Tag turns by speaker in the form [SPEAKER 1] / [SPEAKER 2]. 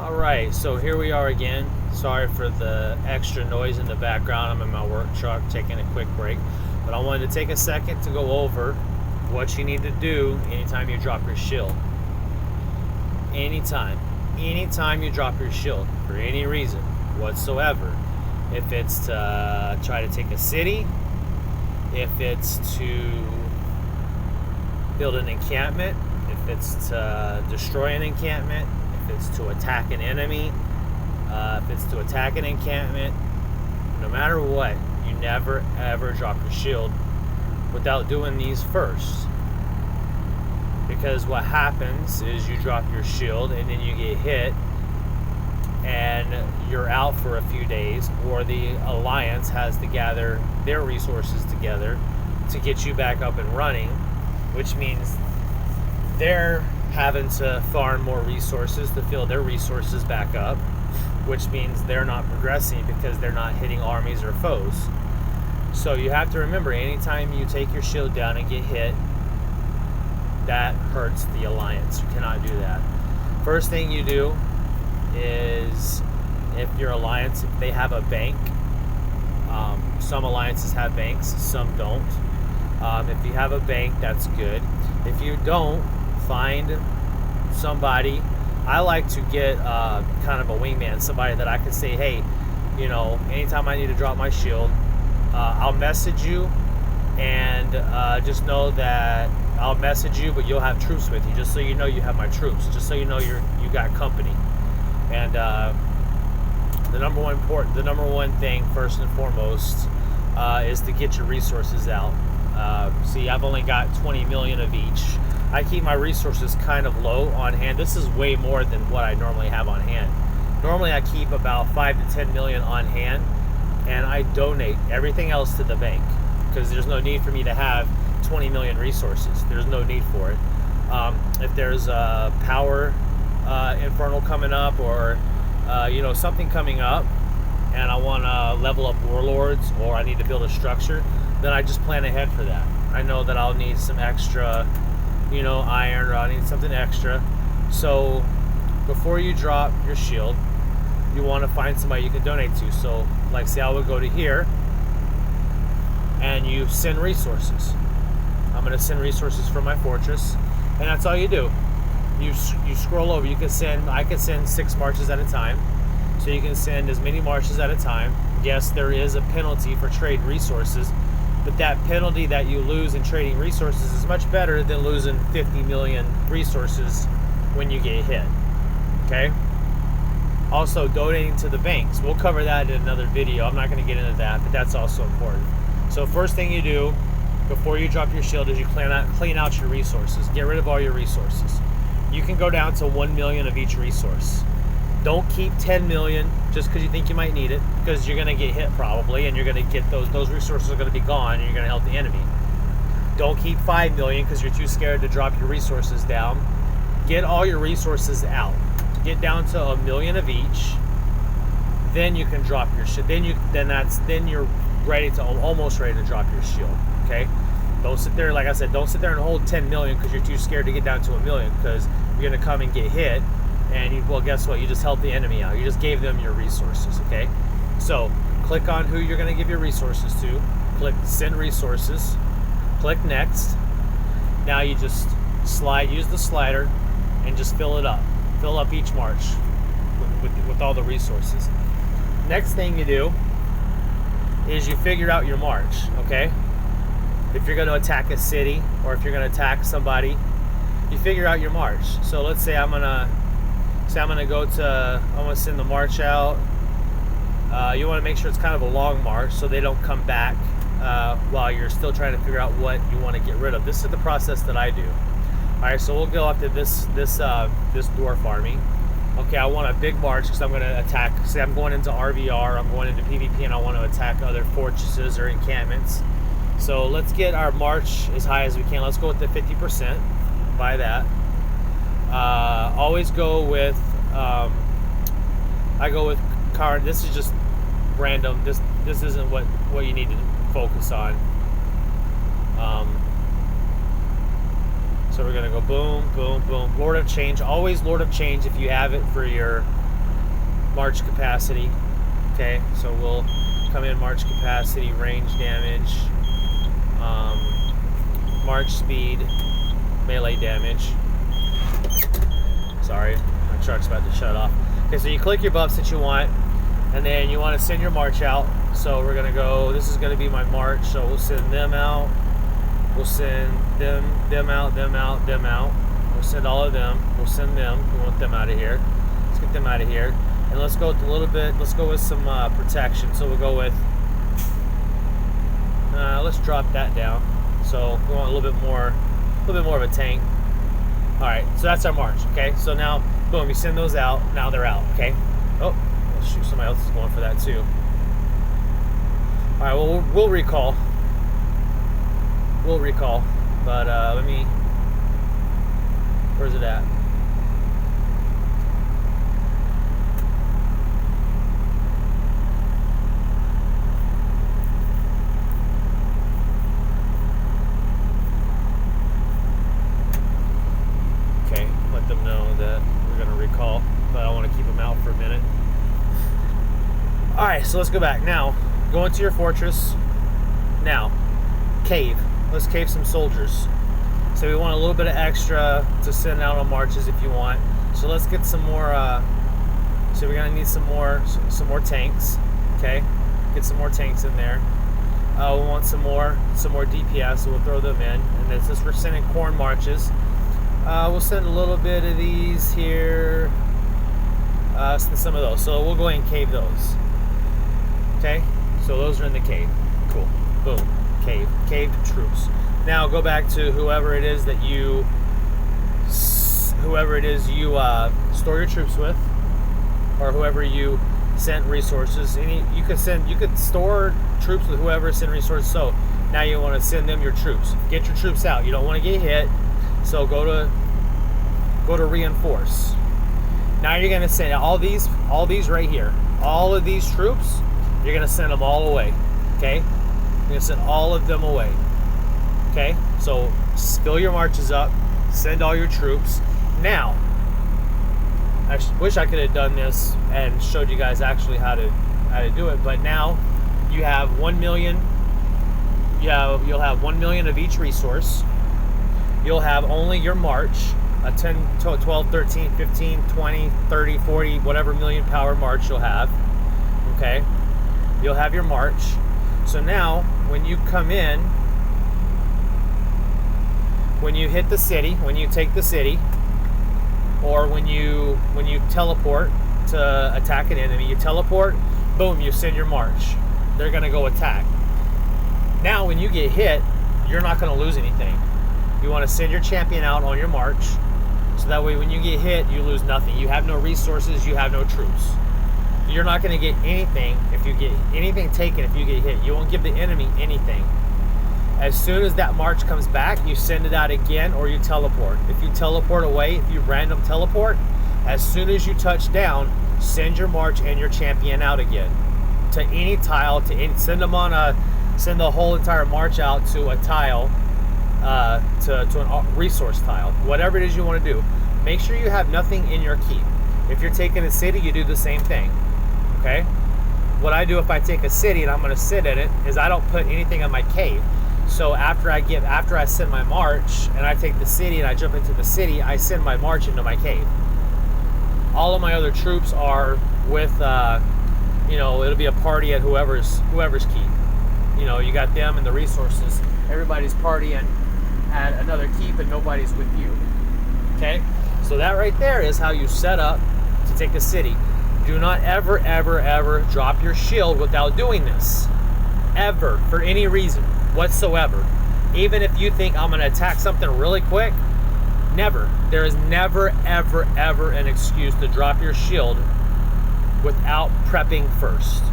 [SPEAKER 1] Alright, so here we are again. Sorry for the extra noise in the background. I'm in my work truck taking a quick break. But I wanted to take a second to go over what you need to do anytime you drop your shield. Anytime you drop your shield, for any reason whatsoever. If it's to try to take a city, if it's to build an encampment, if it's to destroy an encampment, if it's to attack an enemy, if it's to attack an encampment, no matter what, you never ever drop your shield without doing these first. Because what happens is you drop your shield and then you get hit and you're out for a few days, or the Alliance has to gather their resources together to get you back up and running, which means they're having to farm more resources to fill their resources back up, which means they're not progressing because they're not hitting armies or foes. So you have to remember, anytime you take your shield down and get hit, that hurts the Alliance. You cannot do that. First thing you do is, if your Alliance, if they have a bank, some alliances have banks, some don't. If you have a bank, that's good. If you don't, find somebody. I like to get kind of a wingman, somebody that I can say, hey, anytime I need to drop my shield, I'll message you, and just know that I'll message you, but you'll have troops with you, just so you know you have my troops, just so you know you got company. And the number one thing, first and foremost, is to get your resources out. See, I've only got 20 million of each. I keep my resources kind of low on hand. This is way more than what I normally have on hand. Normally I keep about 5 to 10 million on hand, and I donate everything else to the bank, because there's no need for me to have 20 million resources. There's no need for it. If there's a power infernal coming up, or something coming up, and I want to level up warlords, or I need to build a structure, then I just plan ahead for that. I know that I'll need some extra iron, or I need something extra. So before you drop your shield, you want to find somebody you can donate to. So like, say I would go to here and you send resources. I'm going to send resources from my fortress, and that's all you do. You scroll over. I can send 6 marches at a time, so you can send as many marches at a time. Yes, there is a penalty for trade resources, but that penalty that you lose in trading resources is much better than losing 50 million resources when you get hit. Okay? Also, donating to the banks. We'll cover that in another video. I'm not going to get into that, but that's also important. So first thing you do before you drop your shield is you clean out your resources. Get rid of all your resources. You can go down to 1 million of each resource. Don't keep 10 million just because you think you might need it, because you're going to get hit probably, and you're going to get those resources are going to be gone, and you're going to help the enemy. Don't keep 5 million because you're too scared to drop your resources down. Get all your resources out. Get down to 1 million of each. Then you can drop your shield. Then you're almost ready to drop your shield. Okay? Don't sit there, like I said, don't sit there and hold 10 million because you're too scared to get down to 1 million, because you're going to come and get hit. And well, guess what? You just helped the enemy out. You just gave them your resources, okay? So click on who you're going to give your resources to. Click send resources. Click next. Now you just use the slider and just fill it up. Fill up each march with all the resources. Next thing you do is you figure out your march, okay? If you're going to attack a city, or if you're going to attack somebody, you figure out your march. So let's say I'm going to send the march out. You want to make sure it's kind of a long march so they don't come back while you're still trying to figure out what you want to get rid of. This is the process that I do. Alright, so we'll go after this dwarf army. Okay, I want a big march because I'm going to attack. Say I'm going into RVR, I'm going into PvP, and I want to attack other fortresses or encampments. So let's get our march as high as we can. Let's go with the 50%. Buy that. Always go with I go with car. This is just random. This isn't what you need to focus on. So we're gonna go boom, boom, boom. Lord of Change. Always Lord of Change if you have it for your march capacity. Okay, so we'll come in march capacity, range damage, march speed, melee damage. Sorry, my truck's about to shut off. Okay, so you click your buffs that you want, and then you want to send your march out. So we're gonna go, this is gonna be my march, so we'll send them out. We'll send them out, them out, them out. We'll send all of them. We'll send them. We want them out of here. Let's get them out of here. And let's go with a little bit, let's go with some protection. So we'll go with, let's drop that down. So we want a little bit more of a tank. All right, so that's our march, okay? So now, boom, you send those out, now they're out, okay? Oh, shoot, somebody else is going for that too. All right, well, we'll recall. We'll recall, but let me, where's it at? Okay, let them know that we're gonna recall, but I want to keep them out for a minute. All right, so let's go back. Now, go into your fortress. Now, cave. Let's cave some soldiers. So we want a little bit of extra to send out on marches if you want. So let's get some more. So we're gonna need some more tanks. Okay, get some more tanks in there. We want some more DPS, so we'll throw them in. And then since we're sending corn marches, we'll send a little bit of these here. Send some of those. So we'll go ahead and cave those. Okay, so those are in the cave. Cool. Boom. Cave troops. Now go back to whoever it is you store your troops with, or whoever you sent resources. You could store troops with whoever sent resources. So now you want to send them your troops. Get your troops out. You don't want to get hit. So go to reinforce. Now you're gonna send all these right here. All of these troops, you're gonna send them all away. Okay. You're gonna send all of them away. Okay, so fill your marches up, send all your troops. Now, I wish I could have done this and showed you guys actually how to do it, but now you have 1 million. You'll have 1 million of each resource. You'll have only your march, a 10, 12, 13, 15, 20, 30, 40, whatever million power march you'll have. Okay, you'll have your march. So now, when you come in, when you hit the city, when you take the city, or when you teleport to attack an enemy, you teleport, boom, you send your march. They're gonna go attack. Now, when you get hit, you're not gonna lose anything. You wanna send your champion out on your march, so that way when you get hit, you lose nothing. You have no resources, you have no troops. You're not going to get anything if you get anything taken if you get hit. You won't give the enemy anything. As soon as that march comes back, you send it out again, or you teleport. If you teleport away, if you random teleport, as soon as you touch down, send your march and your champion out again to any tile. Send the whole entire march out to a tile, to a resource tile. Whatever it is you want to do, make sure you have nothing in your keep. If you're taking a city, you do the same thing. Okay, what I do if I take a city and I'm going to sit in it is I don't put anything on my cave. So after I send my march and I take the city and I jump into the city, I send my march into my cave. All of my other troops are with, it'll be a party at whoever's keep. You got them and the resources. Everybody's partying at another keep and nobody's with you. Okay, so that right there is how you set up to take a city. Do not ever, ever, ever drop your shield without doing this. Ever, for any reason whatsoever. Even if you think I'm going to attack something really quick, never. There is never, ever, ever an excuse to drop your shield without prepping first.